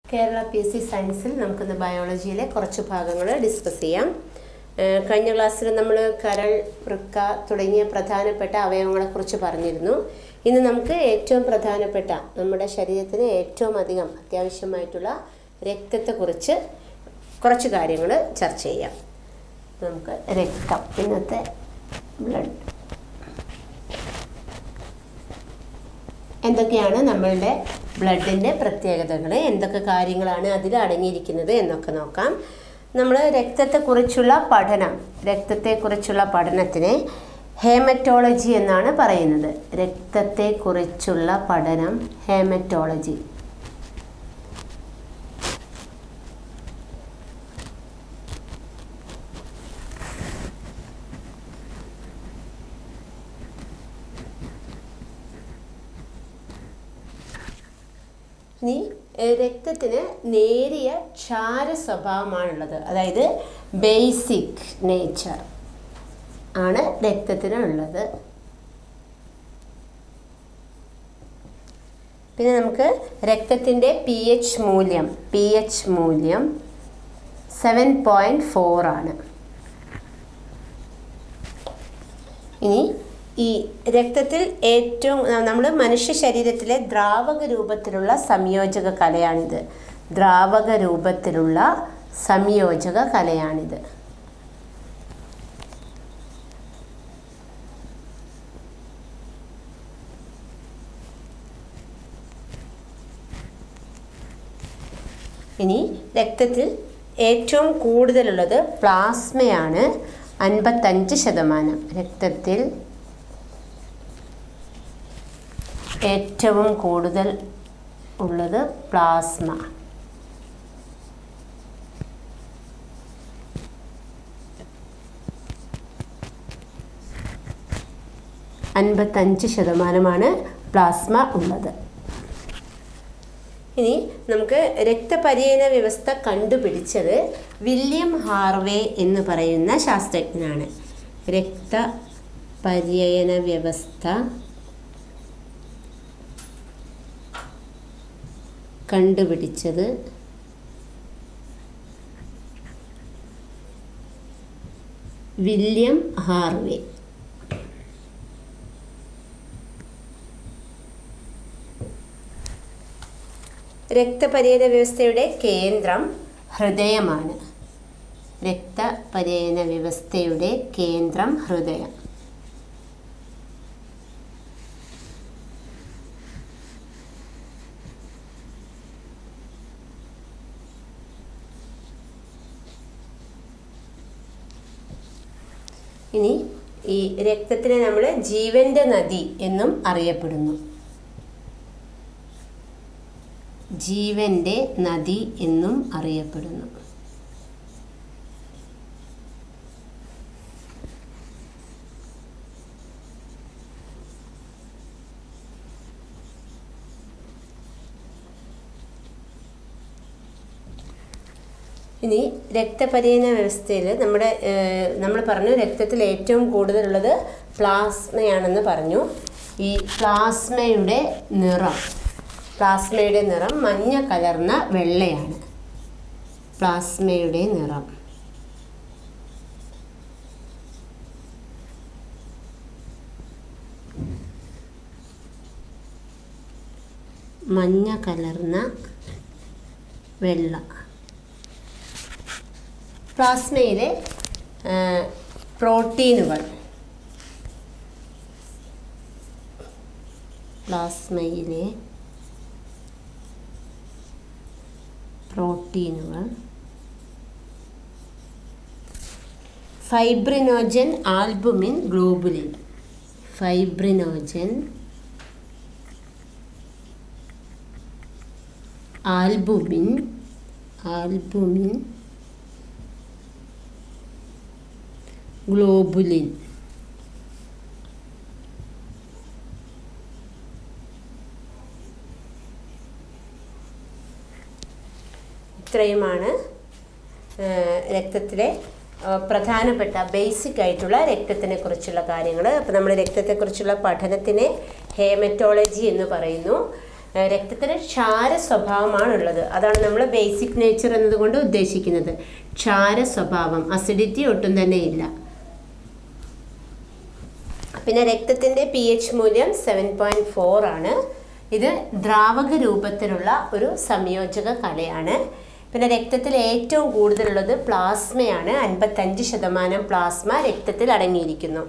Kerala PSC സയൻസിൽ നമുക്കിന്ന് ബയോളജിയിലെ കുറച്ച് ഭാഗങ്ങൾ ഡിസ്കസ് ചെയ്യാം. കഴിഞ്ഞ ക്ലാസ്സിൽ നമ്മൾ കരൾ, വൃക്ക തുടങ്ങിയ പ്രധാനപ്പെട്ട അവയവങ്ങളെക്കുറിച്ച് പറഞ്ഞിരുന്നു. ഇന്ന് നമുക്ക് ഏറ്റവും പ്രധാനപ്പെട്ട നമ്മുടെ ശരീരത്തിന് ഏറ്റവും അധികം അത്യാവശ്യമായിട്ടുള്ള രക്തത്തെക്കുറിച്ച് കുറച്ച് കാര്യങ്ങൾ ചർച്ച ചെയ്യാം. നമുക്ക് രക്തം, ഇന്നത്തെ ബ്ലഡ് എന്തൊക്കെയാണ് നമ്മളുടെ ബ്ലഡിൻ്റെ പ്രത്യേകതകൾ, എന്തൊക്കെ കാര്യങ്ങളാണ് അതിൽ അടങ്ങിയിരിക്കുന്നത് എന്നൊക്കെ നോക്കാം. നമ്മൾ രക്തത്തെക്കുറിച്ചുള്ള പഠനത്തിനെ ഹേമറ്റോളജി എന്നാണ് പറയുന്നത്. രക്തത്തെക്കുറിച്ചുള്ള പഠനം ഹേമറ്റോളജി. ഇനി രക്തത്തിന് നേരിയ ക്ഷാര സ്വഭാവമാണുള്ളത്, അതായത് ബേസിക് നേച്ചർ ആണ് രക്തത്തിനുള്ളത്. പിന്നെ നമുക്ക് രക്തത്തിൻ്റെ pH മൂല്യം 7.4 ആണ്. ഇനി ഈ രക്തത്തിൽ ഏറ്റവും നമ്മൾ മനുഷ്യ ശരീരത്തിലെ ദ്രാവക രൂപത്തിലുള്ള സംയോജക കലയാണിത്. ഇനി രക്തത്തിൽ ഏറ്റവും കൂടുതലുള്ളത് പ്ലാസ്മയാണ്, 55%. രക്തത്തിൽ ഏറ്റവും കൂടുതൽ ഉള്ളത് പ്ലാസ്മ. %55% പ്ലാസ്മ ഉള്ളത്. ഇനി നമുക്ക് രക്തപര്യന വ്യവസ്ഥ കണ്ടുപിടിച്ചത് വില്യം ഹാർവേ എന്ന് പറയുന്ന ശാസ്ത്രജ്ഞനാണ്. രക്തപര്യന വ്യവസ്ഥ കണ്ടുപിടിച്ചത് വില്യം ഹാർവേ. രക്തപര്യന വ്യവസ്ഥയുടെ കേന്ദ്രം ഹൃദയമാണ്. രക്തപര്യന വ്യവസ്ഥയുടെ കേന്ദ്രം ഹൃദയം. ഇനി ഈ രക്തത്തിനെ നമ്മൾ ജീവന്റെ നദി എന്നും അറിയപ്പെടുന്നു. ജീവന്റെ നദി എന്നും അറിയപ്പെടുന്നു. ഇനി രക്തപര്യന വ്യവസ്ഥയിൽ നമ്മൾ പറഞ്ഞു രക്തത്തിൽ ഏറ്റവും കൂടുതലുള്ളത് പ്ലാസ്മയാണെന്ന് പറഞ്ഞു. ഈ പ്ലാസ്മയുടെ നിറം മഞ്ഞ കലർന്ന വെള്ളയാണ്. പ്ലാസ്മയുടെ നിറം മഞ്ഞ കലർന്ന വെള്ള. പ്ലാസ്മയിലെ പ്രോട്ടീനുകൾ fibrinogen, albumin, globulin. Fibrinogen, albumin, globulin. ഇത്രയുമാണ് രക്തത്തിലെ പ്രധാനപ്പെട്ട ബേസിക് ആയിട്ടുള്ള രക്തത്തിനെ കുറിച്ചുള്ള കാര്യങ്ങൾ. അപ്പോൾ നമ്മൾ രക്തത്തെക്കുറിച്ചുള്ള പഠനത്തിനെ ഹേമറ്റോളജി എന്ന് പറയുന്നു. രക്തത്തിന് ക്ഷാര സ്വഭാവമാണുള്ളത്. അതാണ് നമ്മൾ ബേസിക് നേച്ചർ എന്നതുകൊണ്ട് ഉദ്ദേശിക്കുന്നത്. ക്ഷാര സ്വഭാവം, അസിഡിറ്റി ഒട്ടും തന്നെ ഇല്ല. പിന്നെ രക്തത്തിൻ്റെ pH മൂല്യം 7.4 ആണ്. ഇത് ദ്രാവക രൂപത്തിലുള്ള ഒരു സംയോജക കലയാണ്. പിന്നെ രക്തത്തിൽ ഏറ്റവും കൂടുതലുള്ളത് പ്ലാസ്മയാണ്. 55% പ്ലാസ്മ രക്തത്തിൽ അടങ്ങിയിരിക്കുന്നു.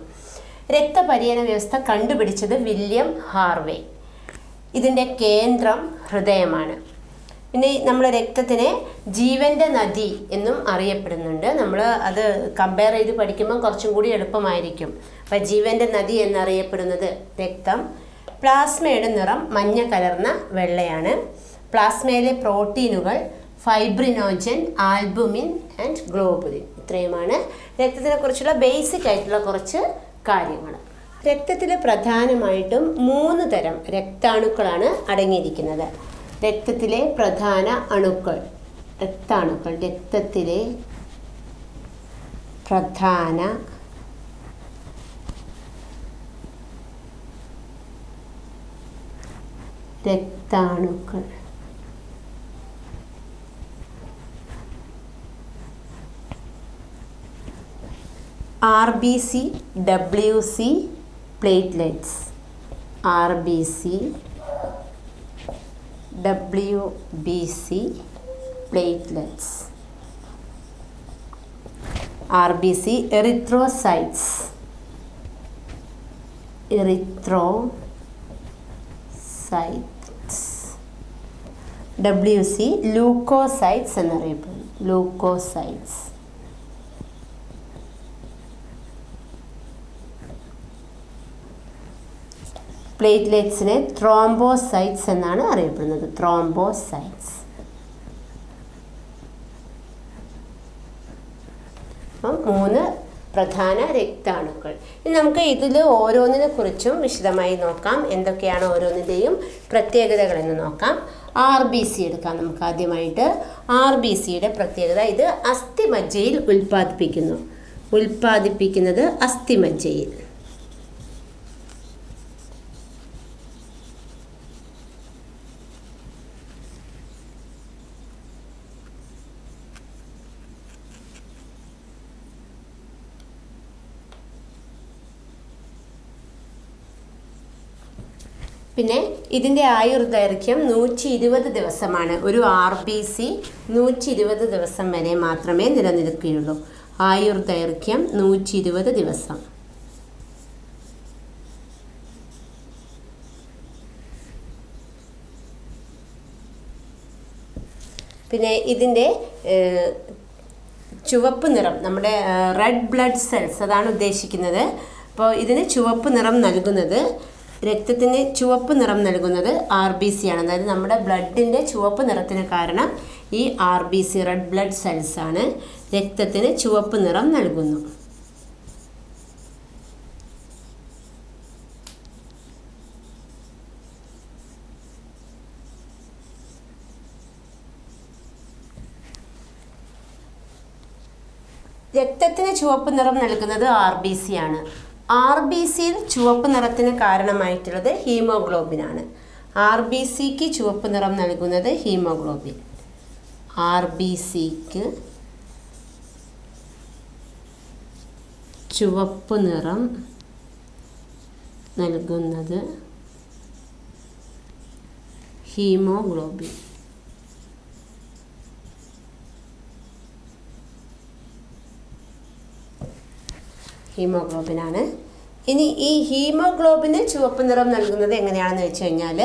രക്തപര്യന വ്യവസ്ഥ കണ്ടുപിടിച്ചത് വില്യം ഹാർവേ. ഇതിൻ്റെ കേന്ദ്രം ഹൃദയമാണ്. പിന്നെ നമ്മൾ രക്തത്തിനെ ജീവൻ്റെ നദി എന്നും അറിയപ്പെടുന്നുണ്ട്. നമ്മൾ അത് കമ്പയർ ചെയ്ത് പഠിക്കുമ്പോൾ കുറച്ചും കൂടി എളുപ്പമായിരിക്കും. അപ്പോൾ ജീവൻ്റെ നദി എന്നറിയപ്പെടുന്നത് രക്തം. പ്ലാസ്മയുടെ നിറം മഞ്ഞ കലർന്ന വെള്ളയാണ്. പ്ലാസ്മയിലെ പ്രോട്ടീനുകൾ ഫൈബ്രിനോജൻ, ആൽബുമിൻ ആൻഡ് ഗ്ലോബുലിൻ. ഇത്രയുമാണ് രക്തത്തിനെ കുറിച്ചുള്ള ബേസിക് ആയിട്ടുള്ള കുറച്ച് കാര്യങ്ങൾ. രക്തത്തിൽ പ്രധാനമായിട്ടും 3 തരം രക്താണുക്കളാണ് അടങ്ങിയിരിക്കുന്നത്. രക്തത്തിലെ പ്രധാന അണുക്കൾ, രക്തത്തിലെ പ്രധാന രക്താണുക്കൾ. RBC, WC, platelets. RBC, WBC, platelets. RBC, erythrocytes. WC, leukocytes എന്നറിയപ്പെടുന്നു. leukocytes. പ്ലേറ്റ്ലെറ്റ്സിനെ ത്രോംബോസൈറ്റ്സ് എന്നാണ് അറിയപ്പെടുന്നത്. ത്രോംബോസൈറ്റ്സ്. അപ്പം 3 പ്രധാന രക്താണുക്കൾ. ഇനി നമുക്ക് ഇതിൽ ഓരോന്നിനെ കുറിച്ചും വിശദമായി നോക്കാം. എന്തൊക്കെയാണ് ഓരോന്നിൻ്റെയും പ്രത്യേകതകൾ എന്ന് നോക്കാം. RBC എടുക്കാം നമുക്ക് ആദ്യമായിട്ട്. RBCയുടെ പ്രത്യേകത, ഇത് അസ്ഥിമജ്ജയിൽ ഉൽപ്പാദിപ്പിക്കുന്നത് അസ്ഥിമജ്ജയിൽ. പിന്നെ ഇതിൻ്റെ ആയുർദൈർഘ്യം 120 ദിവസമാണ്. ഒരു RBC 120 ദിവസം വരെ മാത്രമേ നിലനിൽക്കുകയുള്ളൂ. ആയുർദൈർഘ്യം 120 ദിവസം. പിന്നെ ഇതിൻ്റെ ചുവപ്പ് നിറം, നമ്മുടെ റെഡ് ബ്ലഡ് സെൽസ്, അതാണ് ഉദ്ദേശിക്കുന്നത്. അപ്പോൾ ഇതിന് ചുവപ്പ് നിറം നൽകുന്നത്, രക്തത്തിന് ചുവപ്പ് നിറം നൽകുന്നത് RBC ആണ്. അതായത് നമ്മുടെ ബ്ലഡിൻ്റെ ചുവപ്പ് നിറത്തിന് കാരണം ഈ RBC, റെഡ് ബ്ലഡ് സെൽസ് ആണ്. രക്തത്തിന് ചുവപ്പ് നിറം നൽകുന്നു. രക്തത്തിന് ചുവപ്പ് നിറം നൽകുന്നത് RBC ആണ്. RBCയിൽ ചുവപ്പ് നിറത്തിന് കാരണമായിട്ടുള്ളത് ഹീമോഗ്ലോബിനാണ്. RBCക്ക് ചുവപ്പ് നിറം നൽകുന്നത് ഹീമോഗ്ലോബിൻ. RBCക്ക് ചുവപ്പ് നിറം നൽകുന്നത് ഹീമോഗ്ലോബിൻ. ഹീമോഗ്ലോബിനാണ്. ഇനി ഈ ഹീമോഗ്ലോബിന് ചുവപ്പ് നിറം നൽകുന്നത് എങ്ങനെയാണെന്ന് വെച്ച് കഴിഞ്ഞാൽ,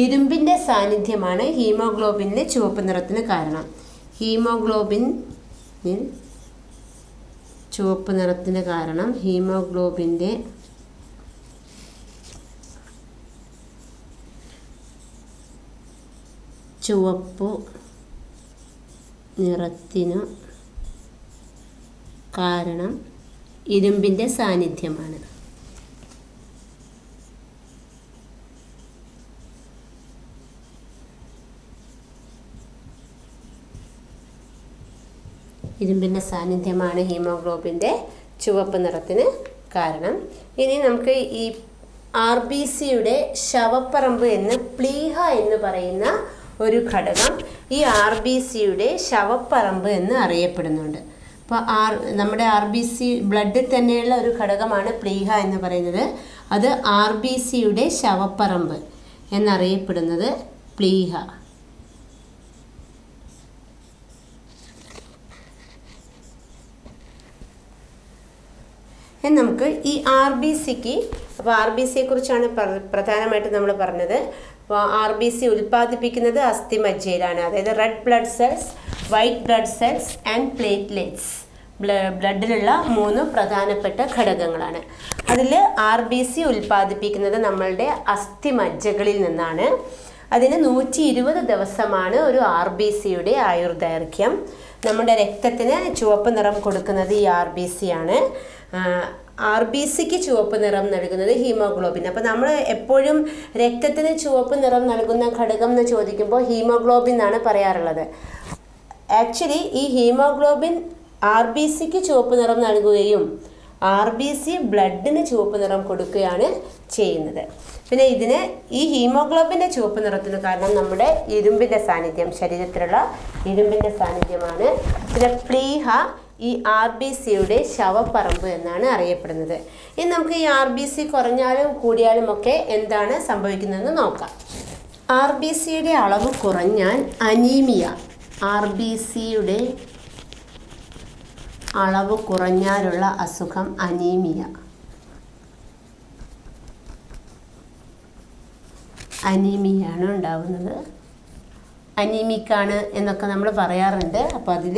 ഇരുമ്പിൻ്റെ സാന്നിധ്യമാണ് ഹീമോഗ്ലോബിനിലെ ചുവപ്പ് നിറത്തിന് കാരണം. ഹീമോഗ്ലോബിനിൽ ചുവപ്പ് നിറത്തിന് കാരണം ഹീമോഗ്ലോബിൻ്റെ ചുവപ്പ് നിറത്തിനു കാരണം ഇരുമ്പിൻ്റെ സാന്നിധ്യമാണ്. ഇരുമ്പിൻ്റെ സാന്നിധ്യമാണ് ഹീമോഗ്ലോബിൻ്റെ ചുവപ്പ് നിറത്തിന് കാരണം. ഇനി നമുക്ക് ഈ RBCയുടെ ശവപ്പറമ്പ് എന്ന് പ്ലീഹ എന്ന് പറയുന്ന ഒരു ഘടകം ഈ RBCയുടെ ശവപ്പറമ്പ് എന്ന് അറിയപ്പെടുന്നുണ്ട്. അപ്പോൾ നമ്മുടെ RBC ബ്ലഡിൽ തന്നെയുള്ള ഒരു ഘടകമാണ് പ്ലീഹ എന്ന് പറയുന്നത്. അത് RBCയുടെ ശവപ്പറമ്പ് എന്നറിയപ്പെടുന്നത് പ്ലീഹ. നമുക്ക് ഈ RBCക്ക്, അപ്പോൾ RBCയെ കുറിച്ചാണ് പ്രധാനമായിട്ടും നമ്മൾ പറഞ്ഞത്. അപ്പോൾ RBC ഉൽപ്പാദിപ്പിക്കുന്നത് അസ്ഥിമജ്ജയിലാണ്. അതായത് red blood cells, white blood cells and platelets. ബ്ലഡിലുള്ള 3 പ്രധാനപ്പെട്ട ഘടകങ്ങളാണ്. അതിൽ RBC ഉൽപ്പാദിപ്പിക്കുന്നത് നമ്മളുടെ അസ്ഥിമജ്ജകളിൽ നിന്നാണ്. അതിന് 120 ദിവസമാണ് ഒരു RBCയുടെ ആയുർദൈർഘ്യം. നമ്മുടെ രക്തത്തിന് ചുവപ്പ് നിറം കൊടുക്കുന്നത് ഈ RBC ആണ്. RBCക്ക് ചുവപ്പ് നിറം നൽകുന്നത് ഹീമോഗ്ലോബിൻ. അപ്പോൾ നമ്മൾ എപ്പോഴും രക്തത്തിന് ചുവപ്പ് നിറം നൽകുന്ന ഘടകം എന്ന് ചോദിക്കുമ്പോൾ ഹീമോഗ്ലോബിൻ എന്നാണ് പറയാറുള്ളത്. ആക്ച്വലി ഈ ഹീമോഗ്ലോബിൻ RBCക്ക് ചുവപ്പ് നിറം നൽകുകയും RBC ബ്ലഡിന് ചുവപ്പ് നിറം കൊടുക്കുകയാണ് ചെയ്യുന്നത്. പിന്നെ ഈ ഹീമോഗ്ലോബിൻ്റെ ചുവപ്പ് നിറത്തിന് കാരണം നമ്മുടെ ഇരുമ്പിൻ്റെ സാന്നിധ്യം, ശരീരത്തിലുള്ള ഇരുമ്പിൻ്റെ സാന്നിധ്യമാണ്. പിന്നെ പ്ലീഹ ഈ RBCയുടെ ശവപ്പറമ്പ് എന്നാണ് അറിയപ്പെടുന്നത്. ഇനി നമുക്ക് ഈ RBC കുറഞ്ഞാലും കൂടിയാലും ഒക്കെ എന്താണ് സംഭവിക്കുന്നതെന്ന് നോക്കാം. RBCയുടെ അളവ് കുറഞ്ഞാൽ അനീമിയ, RBCയുടെ അളവ് കുറഞ്ഞാലുള്ള അസുഖം അനീമിയ. അനീമിയാണ് ഉണ്ടാവുന്നത്. അനീമിക്കാണ് എന്നൊക്കെ നമ്മൾ പറയാറുണ്ട്. അപ്പോൾ അതിൽ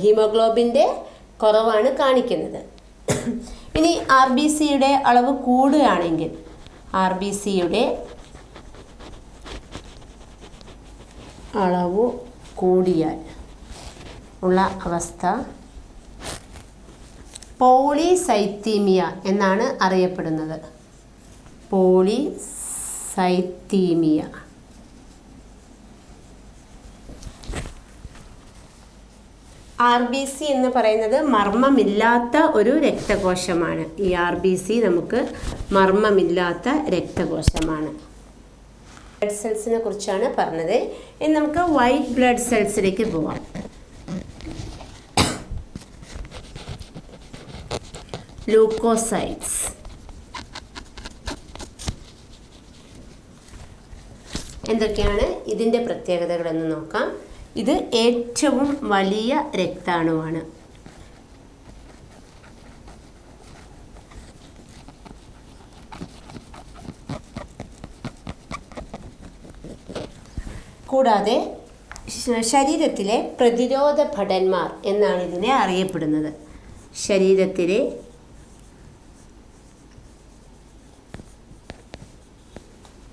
ഹീമോഗ്ലോബിൻ്റെ കുറവാണ് കാണിക്കുന്നത്. ഇനി RBCയുടെ അളവ് കൂടുകയാണെങ്കിൽ, RBCയുടെ അളവ് കൂടിയാൽ ഉള്ള അവസ്ഥ പോളിസൈത്തീമിയ എന്നാണ് അറിയപ്പെടുന്നത്. പോളിസൈത്തീമിയ. RBC എന്ന് പറയുന്നത് മർമ്മമില്ലാത്ത ഒരു രക്തകോശമാണ്. ഈ RBC നമുക്ക് മർമ്മമില്ലാത്ത രക്തകോശമാണ്. ബ്ലഡ് സെൽസിനെ കുറിച്ചാണ് പറഞ്ഞത്. ഇനി നമുക്ക് വൈറ്റ് ബ്ലഡ് സെൽസിലേക്ക് പോവാം. ലൂക്കോസൈറ്റ്സ്. എന്തൊക്കെയാണ് ഇതിൻ്റെ പ്രത്യേകതകളെന്ന് നോക്കാം. ഇത് ഏറ്റവും വലിയ രക്താണുവാണ്. കൂടാതെ ശരീരത്തിലെ പ്രതിരോധ ഭടന്മാർ എന്നാണ് ഇതിനെ അറിയപ്പെടുന്നത്. ശരീരത്തിലെ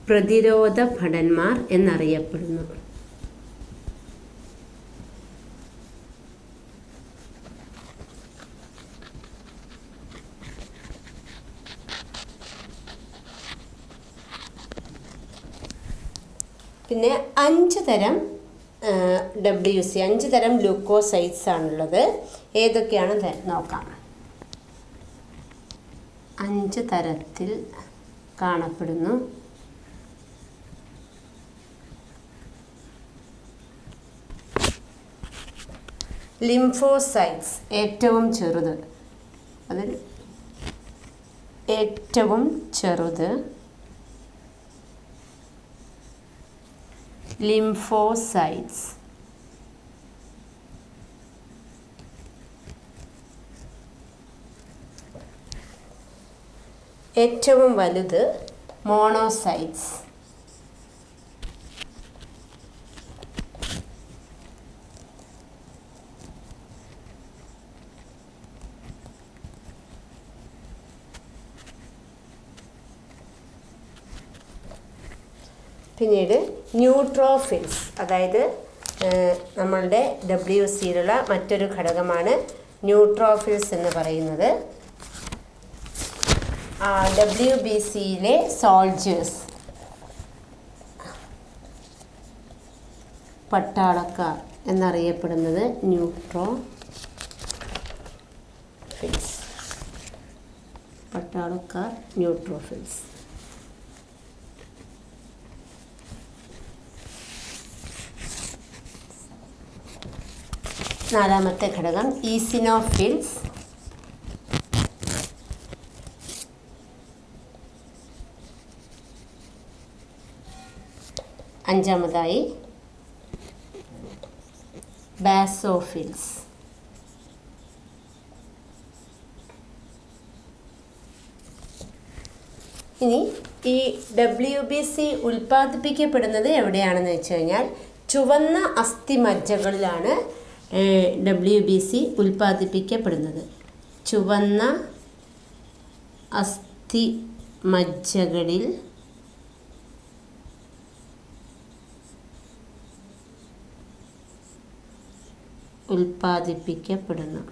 പ്രതിരോധ ഭടന്മാർ എന്നറിയപ്പെടുന്നു. പിന്നെ 5 തരം WC, 5 തരം ലുക്കോസൈറ്റ്സ് ആണുള്ളത്. ഏതൊക്കെയാണെന്ന് നോക്കാം. 5 തരത്തിൽ കാണപ്പെടുന്നു. ലിംഫോസൈറ്റ്സ് ഏറ്റവും ചെറുത്. അതിൽ ഏറ്റവും ചെറുത് ലിംഫോസൈറ്റ്സ്. ഏറ്റവും വലുത് മോണോസൈറ്റ്സ്. പിന്നീട് ന്യൂട്രോഫിൽസ്, അതായത് നമ്മളുടെ WCയിലുള്ള മറ്റൊരു ഘടകമാണ് ന്യൂട്രോഫിൽസ് എന്ന് പറയുന്നത്. WBCയിലെ സോൾജേഴ്സ്, പട്ടാളക്കാർ എന്നറിയപ്പെടുന്നത് ന്യൂട്രോഫിൽസ്. പട്ടാളക്കാർ ന്യൂട്രോഫിൽസ്. നാലാമത്തെ ഘടകം ഈസിനോഫിൽസ്. അഞ്ചാമതായി ബാസോഫിൽസ്. ഇനി ഈ WBC ഉൽപ്പാദിപ്പിക്കപ്പെടുന്നത് എവിടെയാണെന്ന് വെച്ച് കഴിഞ്ഞാൽ ചുവന്ന അസ്ഥിമജ്ജകളിലാണ് WBC ഉൽപ്പാദിപ്പിക്കപ്പെടുന്നത്. ചുവന്ന അസ്ഥിമജ്ജകളിൽ ഉൽപ്പാദിപ്പിക്കപ്പെടുന്നു.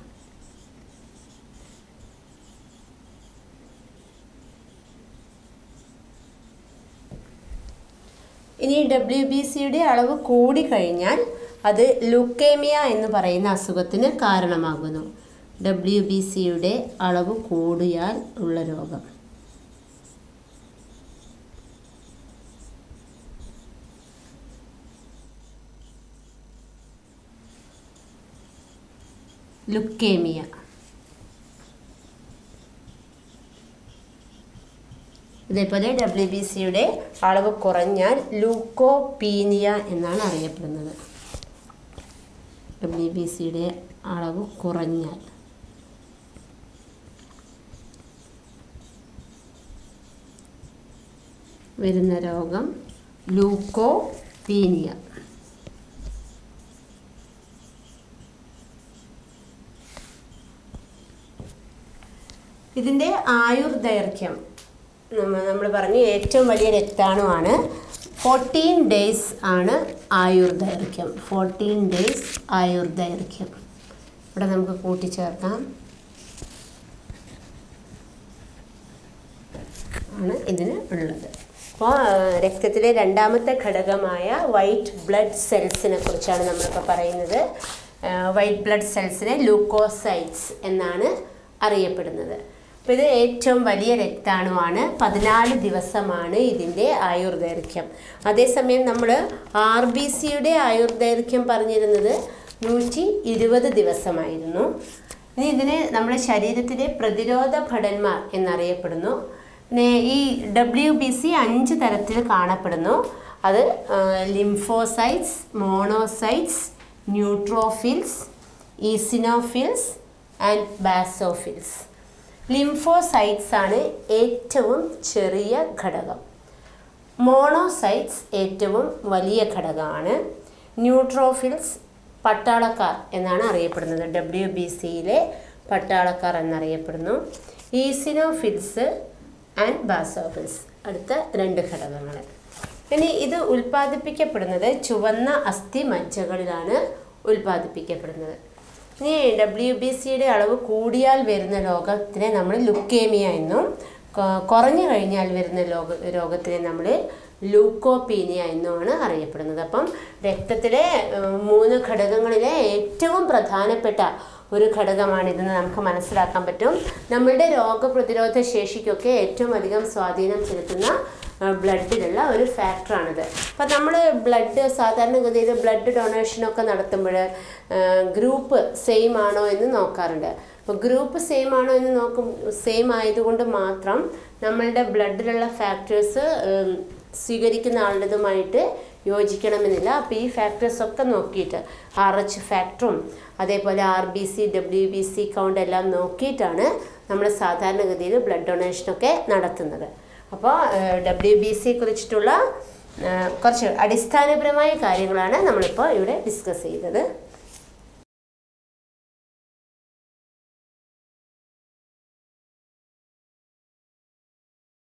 ഇനി WBCയുടെ അളവ് കൂടിക്കഴിഞ്ഞാൽ അത് ലുക്കേമിയ എന്ന് പറയുന്ന അസുഖത്തിന് കാരണമാകുന്നു. WBCയുടെ അളവ് കൂടിയാൽ ഉള്ള രോഗം ലുക്കേമിയ. ഇതേപോലെ WBCയുടെ അളവ് കുറഞ്ഞാൽ ലൂക്കോപീനിയ എന്നാണ് അറിയപ്പെടുന്നത്. WBCയുടെ അളവ് കുറഞ്ഞാൽ വരുന്ന രോഗം ലൂക്കോപീനിയ. ഇതിൻ്റെ ആയുർദൈർഘ്യം നമ്മൾ പറഞ്ഞു ഏറ്റവും വലിയ രക്താണുവാണ്. 14 days ആണ് ആയുർദൈർഘ്യം. 14 days ആയുർദൈർഘ്യം. ഇവിടെ നമുക്ക് കൂട്ടിച്ചേർക്കാം. ആണ് ഇതിന് ഉള്ളത്. അപ്പോൾ രക്തത്തിലെ രണ്ടാമത്തെ ഘടകമായ വൈറ്റ് ബ്ലഡ് സെൽസിനെ കുറിച്ചാണ് നമ്മളിപ്പോൾ പറയുന്നത്. വൈറ്റ് ബ്ലഡ് സെൽസിനെ ലൂക്കോസൈറ്റ്സ് എന്നാണ് അറിയപ്പെടുന്നത്. അപ്പോൾ ഇത് ഏറ്റവും വലിയ രക്താണുവാണ്. 14 ദിവസമാണ് ഇതിൻ്റെ ആയുർദൈർഘ്യം. അതേസമയം നമ്മൾ RBCയുടെ ആയുർദൈർഘ്യം പറഞ്ഞിരുന്നത് 120 ദിവസമായിരുന്നു. ഇനി ഇതിനെ നമ്മുടെ ശരീരത്തിലെ പ്രതിരോധ ഭടന്മാർ എന്നറിയപ്പെടുന്നു. പിന്നെ ഈ WBC 5 തരത്തിൽ കാണപ്പെടുന്നു. അത് lymphocytes, monocytes, neutrophils, eosinophils and basophils. Lymphocytes ആണ് ഏറ്റവും ചെറിയ ഘടകം. മോണോസൈറ്റ്സ് ഏറ്റവും വലിയ ഘടകമാണ്. ന്യൂട്രോഫിൽസ് പട്ടാളക്കാർ എന്നാണ് അറിയപ്പെടുന്നത്. WBCയിലെ പട്ടാളക്കാർ എന്നറിയപ്പെടുന്നു. ഈസിനോഫിൽസ് ആൻഡ് ബാസോഫിൽസ് അടുത്ത 2 ഘടകങ്ങൾ. ഇനി ഇത് ഉൽപ്പാദിപ്പിക്കപ്പെടുന്നത് ചുവന്ന അസ്ഥി മജ്ജകളിലാണ് ഉൽപ്പാദിപ്പിക്കപ്പെടുന്നത്. ഇനി WBCയുടെ അളവ് കൂടിയാൽ വരുന്ന രോഗത്തിനെ നമ്മൾ ലുക്കേമിയ എന്നും കുറഞ്ഞു കഴിഞ്ഞാൽ വരുന്ന രോഗത്തിനെ നമ്മൾ ലൂക്കോപീനിയ എന്നുമാണ് അറിയപ്പെടുന്നത്. അപ്പം രക്തത്തിലെ 3 ഘടകങ്ങളിലെ ഏറ്റവും പ്രധാനപ്പെട്ട ഒരു ഘടകമാണിതെന്ന് നമുക്ക് മനസ്സിലാക്കാൻ പറ്റും. നമ്മളുടെ രോഗപ്രതിരോധ ശേഷിക്കൊക്കെ ഏറ്റവും അധികം സ്വാധീനം ചെലുത്തുന്ന ബ്ലഡിലുള്ള ഒരു ഫാക്ടറാണിത്. അപ്പം നമ്മൾ സാധാരണഗതിയിൽ ബ്ലഡ് ഡൊണേഷനൊക്കെ നടത്തുമ്പോൾ ഗ്രൂപ്പ് സെയിം ആണോ എന്ന് നോക്കാറുണ്ട്. അപ്പോൾ ഗ്രൂപ്പ് സെയിം ആണോ എന്ന് സെയിം ആയതുകൊണ്ട് മാത്രം നമ്മളുടെ ബ്ലഡിലുള്ള ഫാക്ടേഴ്സ് സ്വീകരിക്കുന്ന ആളുടേതുമായിട്ട് യോജിക്കണമെന്നില്ല. അപ്പോൾ ഈ ഫാക്ടേഴ്സൊക്കെ നോക്കിയിട്ട് RH ഫാക്ടറും അതേപോലെ RBC, WBC കൗണ്ട് എല്ലാം നോക്കിയിട്ടാണ് നമ്മൾ സാധാരണഗതിയിൽ ബ്ലഡ് ഡൊണേഷനൊക്കെ നടത്തുന്നത്. അപ്പോൾ WBC കുറിച്ചിട്ടുള്ള കുറച്ച് അടിസ്ഥാനപരമായ കാര്യങ്ങളാണ് നമ്മളിപ്പോൾ ഇവിടെ ഡിസ്കസ് ചെയ്തത്.